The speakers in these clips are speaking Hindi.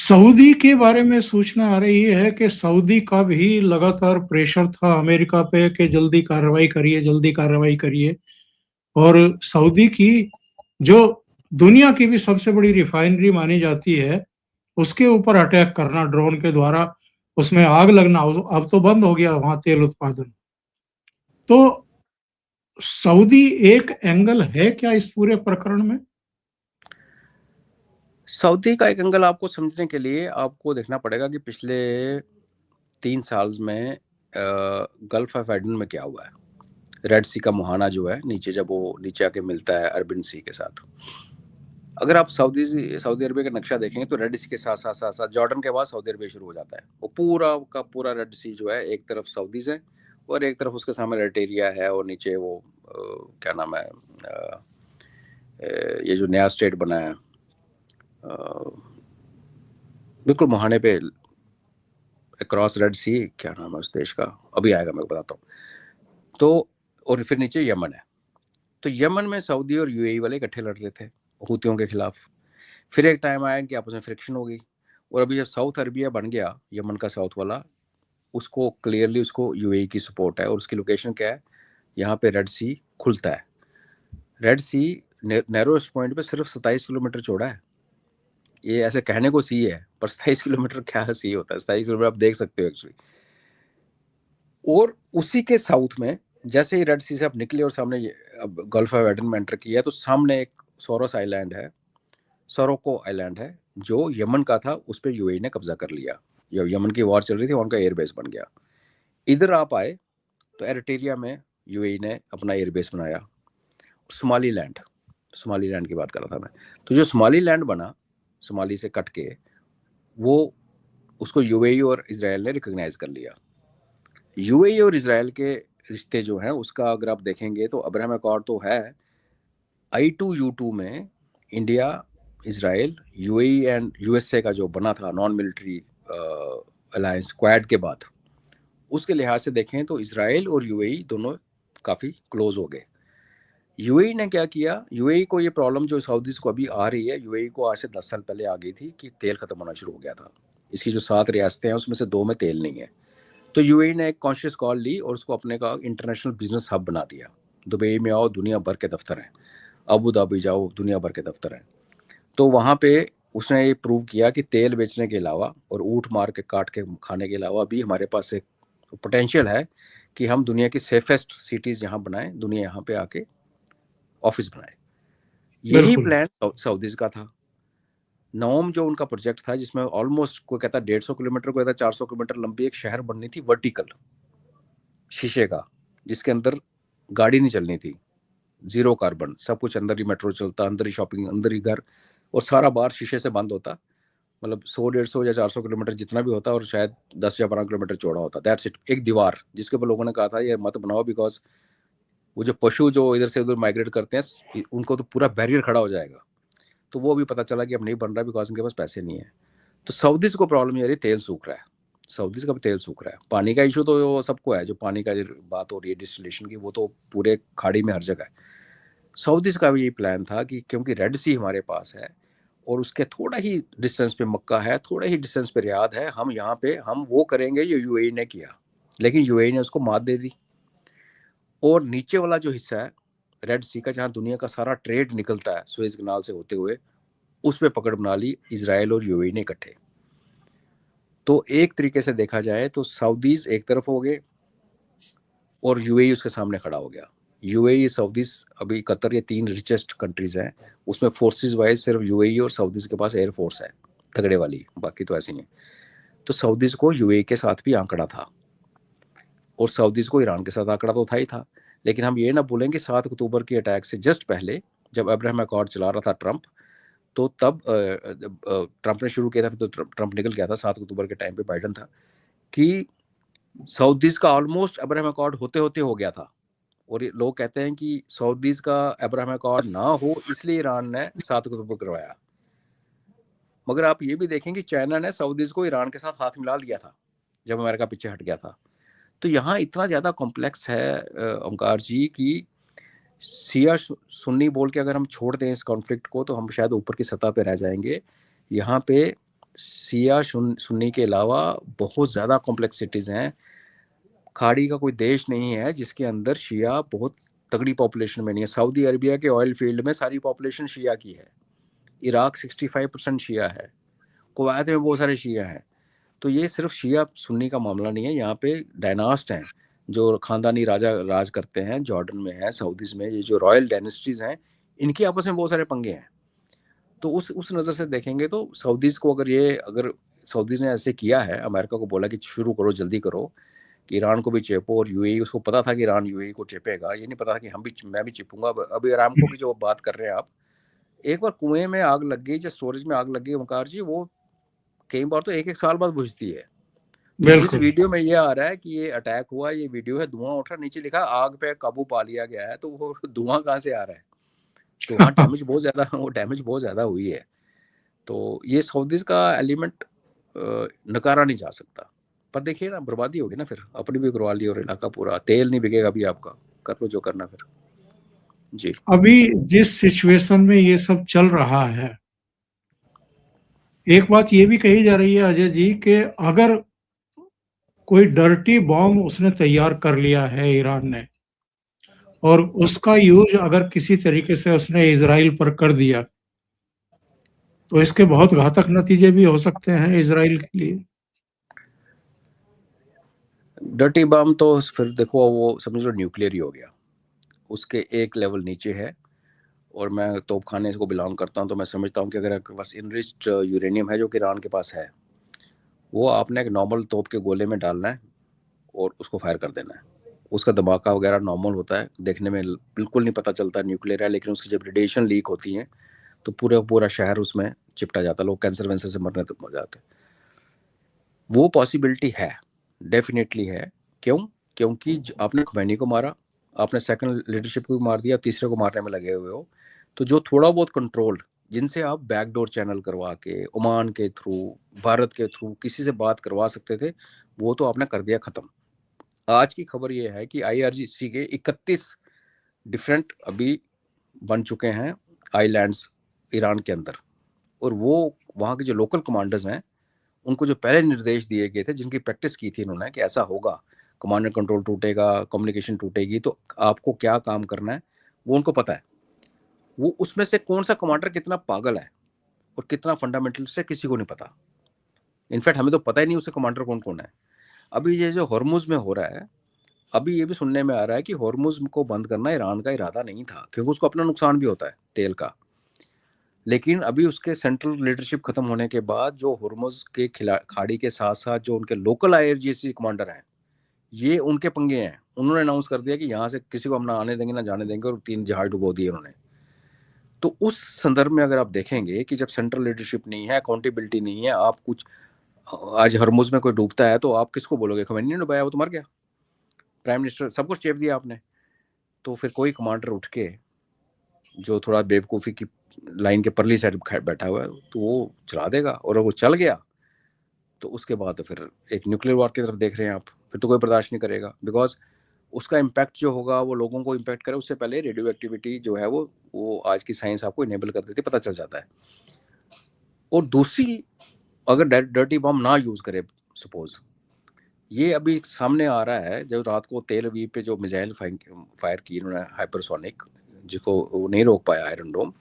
सऊदी के बारे में सूचना आ रही है कि सऊदी का भी लगातार प्रेशर था अमेरिका पे कि जल्दी कार्रवाई करिए, जल्दी कार्रवाई करिए। और सऊदी की जो दुनिया की भी सबसे बड़ी रिफाइनरी मानी जाती है, उसके ऊपर अटैक करना ड्रोन के द्वारा, उसमें आग लगना, अब तो बंद हो गया वहां तेल उत्पादन। तो सऊदी एक एंगल है क्या इस पूरे प्रकरण में? सऊदी का एक एंगल आपको समझने के लिए आपको देखना पड़ेगा कि पिछले 3 साल में गल्फ ऑफ एडन में क्या हुआ है। रेड सी का मुहाना जो है नीचे, जब वो नीचे आके मिलता है अरबियन सी के साथ, अगर आप सऊदी अरबिया का नक्शा देखेंगे तो रेड सी के साथ साथ साथ साथ जॉर्डन के बाद सऊदी अरबिया शुरू हो जाता है। वो पूरा का पूरा रेड सी जो है, एक तरफ सऊदीज है और एक तरफ उसके सामने रेड एरिया है, और नीचे वो क्या नाम है, ये जो नया स्टेट बना है बिल्कुल मुहाने पे क्रॉस रेड सी, क्या नाम है उस देश का, अभी आएगा मैं बताता हूँ। तो और फिर नीचे यमन है। तो यमन में सऊदी और यूएई वाले इकट्ठे लड़ रहे थे हूतियों के खिलाफ। फिर एक टाइम आया कि आपस में फ्रिक्शन हो गई, और अभी जब साउथ अरबिया बन गया यमन का साउथ वाला, उसको क्लियरली उसको यूएई की सपोर्ट है, और उसकी लोकेशन क्या है, यहाँ पे रेड सी खुलता है। रेड सी नैरोस्ट पॉइंट पे सिर्फ 27 किलोमीटर चौड़ा है। ये ऐसे कहने को सी है, पर 27 किलोमीटर क्या सी होता है, 27 किलोमीटर आप देख सकते हो एक्चुअली। और उसी के साउथ में जैसे ही रेड सी से आप निकले और सामने गल्फ ऑफ एडन में एंटर किया, तो सामने एक सोरोस आइलैंड है, सोरोको आइलैंड है, जो यमन का था, उस पर यूएई ने कब्जा कर लिया। जब यमन की वॉर चल रही थी उनका एयरबेस बन गया। इधर आप आए तो एरिट्रिया में यूएई ने अपना एयरबेस बनाया। सोमालीलैंड की बात कर रहा था मैं। तो जो सोमालीलैंड बना, सोमाली से कट के, वो उसको यूएई और इजराइल ने रिकॉग्नाइज कर लिया। यूएई और इजराइल के रिश्ते जो हैं उसका अगर आप देखेंगे तो अब्राहम अकॉर्ड तो है। I2U2 में India, Israel, UAE and USA का जो बना था नॉन मिलिट्री अलायंस क्वाड के बाद, उसके लिहाज से देखें तो इजराइल और यूएई दोनों काफ़ी क्लोज हो गए। यूएई ने क्या किया, यूएई को ये प्रॉब्लम जो सऊदीज को अभी आ रही है, यूएई को आज से 10 साल पहले आ गई थी कि तेल खत्म होना शुरू हो गया था। इसकी जो 7 रियासतें हैं उसमें से 2 में तेल नहीं है। तो यूएई ने एक कॉन्शियस कॉल ली और उसको अपने का इंटरनेशनल बिजनेस हब बना दिया। दुबई में आओ, दुनिया भर के दफ्तर हैं। अबू धाबी जाओ, दुनिया भर के दफ्तर हैं। तो वहाँ पे उसने ये प्रूव किया कि तेल बेचने के अलावा और ऊँट मार के काट के खाने के अलावा भी हमारे पास एक पोटेंशियल है कि हम दुनिया की सेफेस्ट सिटीज़ यहाँ बनाएं, दुनिया यहाँ पे आके ऑफिस बनाए। यही बिल्कुल। प्लान सऊदीज का था। नोम जो उनका प्रोजेक्ट था, जिसमें ऑलमोस्ट कोई कहता 150 किलोमीटर, कोई कहता 400 किलोमीटर लंबी एक शहर बननी थी, वर्टिकल, शीशे का, जिसके अंदर गाड़ी नहीं चलनी थी, जीरो कार्बन, सब कुछ अंदर ही मेट्रो चलता, अंदर ही शॉपिंग, अंदर ही घर, और सारा बाहर शीशे से बंद होता। मतलब 100, 150 या 400 किलोमीटर जितना भी होता, और शायद 10 या 12 किलोमीटर चौड़ा होता, दैट्स इट। एक दीवार जिसके ऊपर लोगों ने कहा था ये मत बनाओ, बिकॉज वो जो पशु जो इधर से उधर माइग्रेट करते हैं उनको तो पूरा बैरियर खड़ा हो जाएगा। तो वो भी पता चला कि अब नहीं बन रहा, बिकॉज उनके पास पैसे नहीं है। तो सऊदीज को प्रॉब्लम ये रही, तेल सूख रहा है, सऊदीज का भी तेल सूख रहा है। पानी का इशू तो सबको है, जो पानी का बात हो रही है डिस्टिलेशन की, वो तो पूरे खाड़ी में हर जगह है। सऊदीज का भी यही प्लान था कि क्योंकि रेड सी हमारे पास है और उसके थोड़ा ही डिस्टेंस पे मक्का है, थोड़ा ही डिस्टेंस पे रियाद है, हम यहाँ पे हम वो करेंगे जो यूएई ने किया, लेकिन यूएई ने उसको मात दे दी। और नीचे वाला जो हिस्सा है रेड सी का, जहाँ दुनिया का सारा ट्रेड निकलता है सुएज कनाल से होते हुए, उस पर पकड़ बना ली इसराइल और यूएई ने इकट्ठे। तो एक तरीके से देखा जाए तो सऊदीज एक तरफ हो गए और यूएई उसके सामने खड़ा हो गया। यूएई, सऊदीज, अभी कतर, ये 3 रिचेस्ट कंट्रीज हैं। उसमें फोर्सेस वाइज सिर्फ यूएई और सऊदीज के पास एयरफोर्स है तगड़े वाली, बाकी तो ऐसे ही है। तो सऊदीज को यूएई के साथ भी आंकड़ा था, और सऊदीज को ईरान के साथ आंकड़ा तो था ही था। लेकिन हम ये ना भूलेंगे 7 अक्टूबर के अटैक से जस्ट पहले, जब अब्राहम अकॉर्ड चला रहा था ट्रंप, तो तब ट्रंप ने शुरू किया था, फिर तो ट्रंप निकल गया था। 7 अक्टूबर के टाइम पे बाइडन था कि सऊदीज का ऑलमोस्ट अब्राहम अकॉर्ड होते होते हो गया था। और ये लोग कहते हैं कि सऊदीज का अब्राहम अकॉर्ड ना हो इसलिए ईरान ने 7 अक्टूबर करवाया। मगर आप ये भी देखें कि चाइना ने सऊदीज को ईरान के साथ हाथ मिला दिया था जब अमेरिका पीछे हट गया था। तो यहाँ इतना ज़्यादा कॉम्प्लेक्स है ओमकार जी कि शिया सुन्नी बोल के अगर हम छोड़ दें इस कॉन्फ्लिक्ट को, तो हम शायद ऊपर की सतह पे रह जाएंगे। यहाँ पे शिया सुन्नी के अलावा बहुत ज़्यादा कॉम्प्लेक्सिटीज़ हैं। खाड़ी का कोई देश नहीं है जिसके अंदर शिया बहुत तगड़ी पॉपुलेशन में नहीं है। सऊदी अरबिया के ऑयल फील्ड में सारी पॉपुलेशन शिया की है। इराक 65% शिया है। कुवैत में बहुत सारे शिया हैं। तो ये सिर्फ शिया सुन्नी का मामला नहीं है। यहाँ पे डायनास्ट हैं जो खानदानी राजा राज करते हैं। जॉर्डन में है, सऊदीज में, ये जो रॉयल डायनेस्टीज हैं, इनकी आपस में बहुत सारे पंगे हैं। तो उस नज़र से देखेंगे तो सऊदीज को अगर सऊदीज ने ऐसे किया है, अमेरिका को बोला कि शुरू करो, जल्दी करो, कि ईरान को भी चेपो, और यूएई, उसको पता था कि ईरान यूएई को चेपेगा, ये नहीं पता था कि मैं भी चिपूंगा। अभी अरामको की जो बात कर रहे हैं आप, एक बार कुएं में आग लग गई, जो स्टोरेज में आग लग गई ओमकार जी, वो कई बार तो 1-1 साल बाद बुझती है। तो जिस बिल्कुल। वीडियो में ये आ रहा है कि ये अटैक हुआ, ये वीडियो है, धुआं उठ रहा, नीचे लिखा आग पे काबू पा लिया गया है, तो वो धुआं कहाँ से आ रहा है? तो वहाँ डैमेज बहुत ज़्यादा वो डैमेज बहुत ज़्यादा हुई है। तो ये सऊदीज का एलिमेंट नकारा नहीं जा सकता। पर देखिए ना, बर्बादी होगी ना, फिर अपनी भी करवा ली और इलाका पूरा, तेल नहीं बिकेगा भी आपका, कर लो जो करना फिर। जी अभी जिस सिचुएशन में ये सब चल रहा है, एक बात ये भी कही जा रही है अजय जी कि अगर कोई डर्टी बॉम्ब उसने तैयार कर लिया है ईरान ने, और उसका यूज अगर किसी तरीके से उसने इजराइल पर कर दिया, तो इसके बहुत घातक नतीजे भी हो सकते हैं इजराइल के लिए। डर्टी बम तो फिर देखो, वो समझ लो न्यूक्लियर ही हो गया, उसके एक लेवल नीचे है। और मैं तोपखाने को बिलोंग करता हूँ, तो मैं समझता हूँ कि अगर आपके पास इनरिच्ड यूरेनियम है, जो कि ईरान के पास है, वो आपने एक नॉर्मल तोप के गोले में डालना है और उसको फायर कर देना है। उसका धमाका वगैरह नॉर्मल होता है, देखने में बिल्कुल नहीं पता चलता न्यूक्लियर है, लेकिन उसकी जब रेडिएशन लीक होती है तो पूरा पूरा शहर उसमें चिपटा जाता है, लोग कैंसर वैंसर से मरने तक मर जाते हैं। वो पॉसिबिलिटी है, डेफिनेटली है। क्यों? क्योंकि आपने खुमैनी को मारा, आपने सेकंड लीडरशिप को भी मार दिया, तीसरे को मारने में लगे हुए हो। तो जो थोड़ा बहुत कंट्रोल, जिनसे आप बैकडोर चैनल करवा के, ओमान के थ्रू, भारत के थ्रू किसी से बात करवा सकते थे, वो तो आपने कर दिया खत्म। आज की खबर ये है कि आईआरजीसी के 31 डिफरेंट अभी बन चुके हैं आइलैंड्स ईरान के अंदर, और वो वहाँ के जो लोकल कमांडर्स हैं, उनको जो पहले निर्देश दिए गए थे, जिनकी प्रैक्टिस की थी इन्होंने कि ऐसा होगा, कमांड एंड कंट्रोल टूटेगा, कम्युनिकेशन टूटेगी, तो आपको क्या काम करना है, वो उनको पता है। वो उसमें से कौन सा कमांडर कितना पागल है और कितना फंडामेंटल से किसी को नहीं पता। इनफैक्ट हमें तो पता ही नहीं उससे कमांडर कौन कौन है। अभी ये जो हॉर्मुज में हो रहा है, अभी ये भी सुनने में आ रहा है कि हॉर्मुज को बंद करना ईरान का इरादा नहीं था, क्योंकि उसको अपना नुकसान भी होता है तेल का। लेकिन अभी उसके सेंट्रल लीडरशिप खत्म होने के बाद जो हॉर्मुज के खाड़ी के साथ साथ जो उनके लोकल आईआरजीसी कमांडर हैं, ये उनके पंगे हैं। उन्होंने अनाउंस कर दिया कि यहाँ से किसी को हम ना आने देंगे ना जाने देंगे, और 3 जहाज डुबो दिए उन्होंने। तो उस संदर्भ में अगर आप देखेंगे कि जब सेंट्रल लीडरशिप नहीं है, अकाउंटेबिलिटी नहीं है, आप कुछ, आज हरमुज में कोई डूबता है तो आप किसको बोलोगे? खमैनी ने डुबाया, वो तो मर गया, प्राइम मिनिस्टर, सब कुछ चेप दिया आपने। तो फिर कोई कमांडर उठ के जो थोड़ा बेवकूफ़ी की लाइन के परली साइड बैठा हुआ है, तो वो चला देगा, और वो चल गया तो उसके बाद तो फिर एक न्यूक्लियर वॉर की तरफ देख रहे हैं आप। फिर तो कोई बर्दाश्त नहीं करेगा, बिकॉज उसका इम्पैक्ट जो होगा वो लोगों को इम्पैक्ट करे, उससे पहले रेडियो एक्टिविटी जो है वो आज की साइंस आपको इनेबल कर देती है, पता चल जाता है। और दूसरी, अगर डर्टी बम ना यूज़ करे, सपोज ये अभी सामने आ रहा है, जब रात को तेल अवीव पे जो मिसाइल फायर की उन्होंने, हाइपरसोनिक, जिसको वो नहीं रोक पाया आयरन डोम,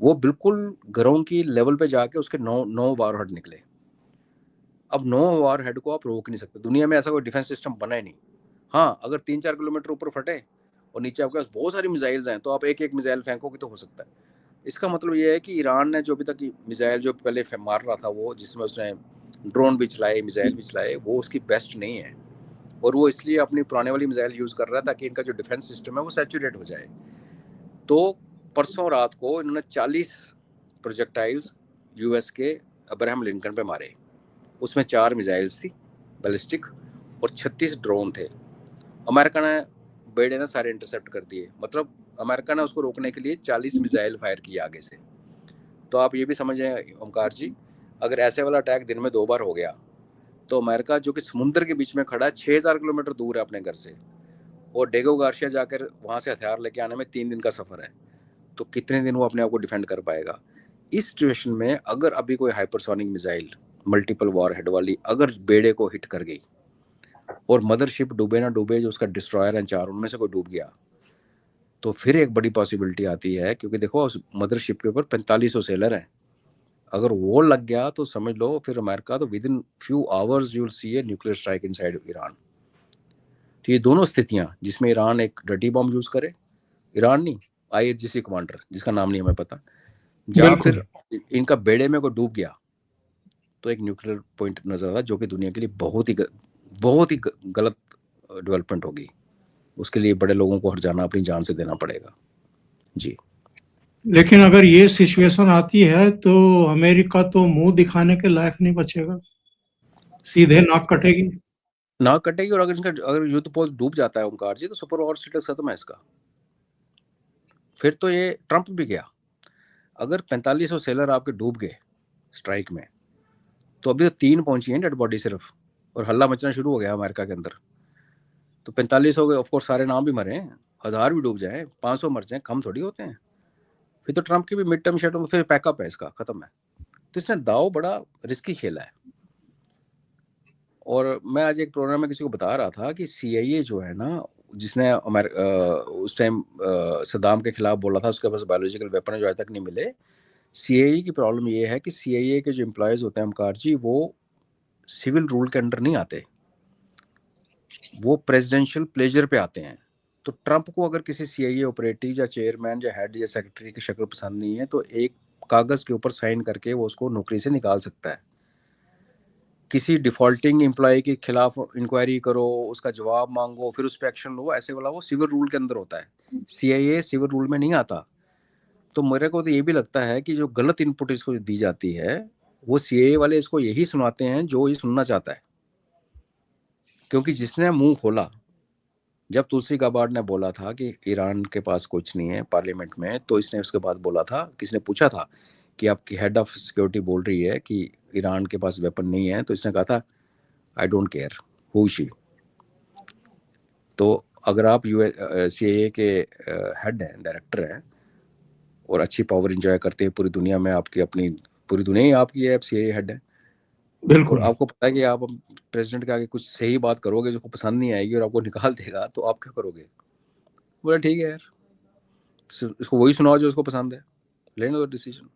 वो बिल्कुल घरों की लेवल पे जाके उसके 9 वार हेड निकले। अब 9 वार हेड को आप रोक नहीं सकते, दुनिया में ऐसा कोई डिफेंस सिस्टम बना ही नहीं। हाँ, अगर 3-4 किलोमीटर ऊपर फटे और नीचे आपके पास बहुत सारी मिसाइल्स हैं, तो आप एक एक मिसाइल फेंकोगे तो हो सकता है। इसका मतलब ये है कि ईरान ने जो अभी तक मिसाइल जो पहले मार रहा था, वो जिसमें उसने ड्रोन भी चलाए, मिसाइल भी चलाए, वो उसकी बेस्ट नहीं है। और वो इसलिए अपनी पुराने वाली मिसाइल यूज़ कर रहा है ताकि इनका जो डिफेंस सिस्टम है वो सैचुरेट हो जाए। तो परसों रात को इन्होंने 40 प्रोजेक्टाइल्स यूएस के अब्राहम लिंकन पे मारे। उसमें 4 मिसाइल्स थी बैलिस्टिक और 36 ड्रोन थे। अमेरिका ने, बेड़े ने सारे इंटरसेप्ट कर दिए। मतलब अमेरिका ने उसको रोकने के लिए 40 मिसाइल फायर किए आगे से। तो आप ये भी समझें ओमकार जी, अगर ऐसे वाला अटैक दिन में 2 बार हो गया, तो अमेरिका जो कि समुद्र के बीच में खड़ा है, 6000 किलोमीटर दूर है अपने घर से, और डेगो गार्सिया जाकर वहाँ से हथियार लेके आने में 3 दिन का सफ़र है, तो कितने दिन वो अपने आप को डिफेंड कर पाएगा? इस सिचुएशन में अगर अभी कोई हाइपरसोनिक मिसाइल मल्टीपल वॉरहेड वाली अगर बेड़े को हिट कर गई और मदरशिप डूबे ना डूबे, जो उसका डिस्ट्रॉयर है 4 उनमें से कोई डूब गया, तो फिर एक बड़ी पॉसिबिलिटी आती है, क्योंकि देखो उस मदरशिप के ऊपर 4500 सेलर हैं, अगर वो लग गया तो समझ लो फिर अमेरिका तो with in few hours you will see a nuclear strike inside Iran. तो ये दोनों स्थितियां जिसमें ईरान एक डर्टी बॉम्ब यूज करे, ईरान नहीं, आईआरजीसी कमांडर जिसका नाम नहीं हमें पता, जहां बिल्कुल। फिर इनका बेड़े में कोई डूब गया, तो एक न्यूक्लियर पॉइंट नजर आता है, जो कि दुनिया के लिए बहुत ही गलत डेवलपमेंट होगी। उसके लिए बड़े लोगों को हर जाना अपनी जान से देना पड़ेगा जी। लेकिन अगर ये सिचुएशन आती है तो अमेरिका तो मुंह दिखाने के लायक नहीं बचेगा, सीधे नाक कटेगी। ना कटेगी, और अगर युद्ध पोत डूब जाता है ओमकार जी, तो सुपर पावर स्टेटस खत्म है इसका। फिर तो ये ट्रंप भी गया। अगर 4500 सेलर आपके डूब गए स्ट्राइक में, तो अभी तो 3 पहुंची हैं डेड बॉडी सिर्फ, और हल्ला मचना शुरू हो गया अमेरिका के अंदर। तो 45 हो गए, ऑफकोर्स सारे नाम भी मरे हैं, 1000 भी डूब जाए, 500 मर जाए, कम थोड़ी होते हैं। फिर तो ट्रंप की भी मिड टर्म शेड फिर पैकअप है, इसका खत्म है। तो इसने दाव बड़ा रिस्की खेला है। और मैं आज एक प्रोग्राम में किसी को बता रहा था कि सीआईए जो है ना, जिसने उस टाइम सद्दाम के खिलाफ बोला था, उसके पास बायोलॉजिकल वेपन जो आज तक नहीं मिले। सीआईए की प्रॉब्लम ये है कि सीआईए के जो एम्प्लॉयज होते हैं ओमकार जी, वो सिविल रूल के अंडर नहीं आते, वो प्रेसिडेंशियल प्लेजर पे आते हैं। तो ट्रंप को अगर किसी सीआईए ऑपरेटिव या चेयरमैन या हेड या सेक्रेटरी की शक्ल पसंद नहीं है, तो एक कागज के ऊपर साइन करके वो उसको नौकरी से निकाल सकता है। किसी डिफॉल्टिंग एम्प्लॉय के खिलाफ इंक्वायरी करो, उसका जवाब मांगो, फिर उस पर एक्शन लो, ऐसे वाला वो सिविल रूल के अंदर होता है। सीआईए सिविल रूल में नहीं आता। तो मेरे को तो ये भी लगता है कि जो गलत इनपुट इसको दी जाती है, वो सीआईए वाले इसको यही सुनाते हैं जो ये सुनना चाहता है। क्योंकि जिसने मुंह खोला, जब तुलसी गाबार्ड ने बोला था कि ईरान के पास कुछ नहीं है पार्लियामेंट में, तो इसने उसके बाद बोला था, किसी ने पूछा था कि आपकी हेड ऑफ सिक्योरिटी बोल रही है कि ईरान के पास वेपन नहीं है, तो इसने कहा था I don't care who she. तो अगर आप सीआईए के हेड हैं, डायरेक्टर हैं, और अच्छी पावर इंजॉय करते हैं पूरी दुनिया में, आपकी अपनी पूरी दुनिया ही आपकी है, सीआईए हेड है, और बिल्कुल। आपको पता है कि आप प्रेसिडेंट के आगे कुछ सही बात करोगे जो पसंद नहीं आएगी और आपको निकाल देगा, तो आप क्या करोगे? बोला ठीक है यार, इसको वही सुनाओ जो उसको पसंद है, लेने दो डिसीजन।